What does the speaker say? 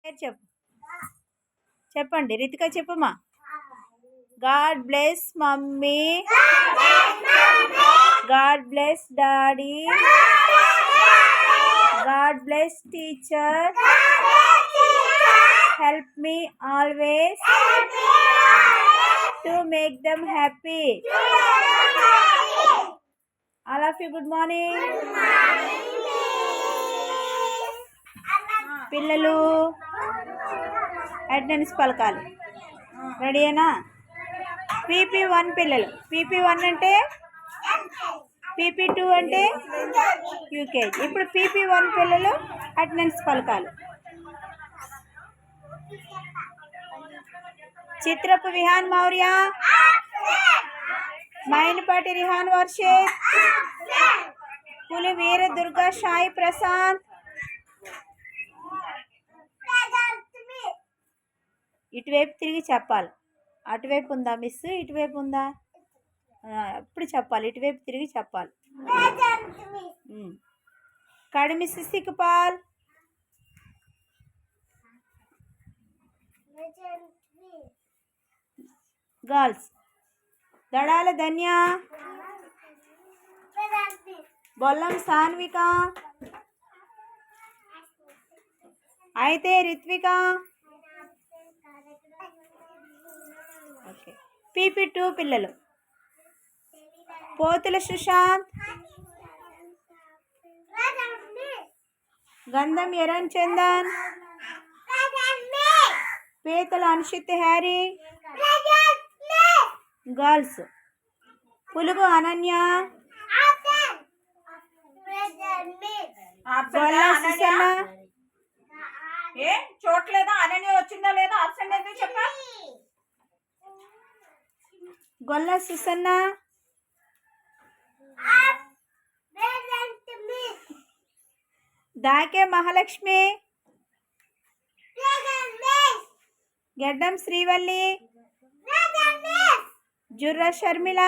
చెప్పు చెప్పండి రితిక చెప్పమ్మా. God bless mummy, God bless daddy, God bless teacher, help me always to make them happy. All of you good morning. పిల్లలు attendance పలకాలి. రెడీయేనా? PP1 పిల్లలు. PP1 అంటే PP2 అంటే UKG. ఇప్పుడు PP1 పిల్లలు అటెండెన్స్ పలకాలి. చిత్రపు విహాన్ మౌర్య, మైనపాటి రిహాన్ వర్షిత్, పులి వీర దుర్గా సాయి ప్రశాంత్. ఇటువైపు తిరిగి చెప్పాలి. అటువైపు ఉందా మిస్? ఇటువైపు ఉందా? ఎప్పుడు చెప్పాలి, ఇటువైపు తిరిగి చెప్పాలి. కడిమి సిసికపాల్, గర్ల్స్. దడాల ధన్య, బొల్లం సాన్విక, అయితే రిత్విక. ఓకే. PP2 పిల్లలు. పోతుల సుశాంత్, గంధం ఎరణ్ చందన్, పీతల అనుషిత్ హ్యారీ. గర్ల్స్. పులుగు అనన్య, సుసన్న. ఏ చూడలేదా? అనన్య వచ్చిందా లేదా? అబ్సెంట్ ఎందుకు చెప్పా? గొల్ల సుసన్న, దాకే మహాలక్ష్మి, గెడ్డం శ్రీవల్లి, జుర్ర షర్మిల,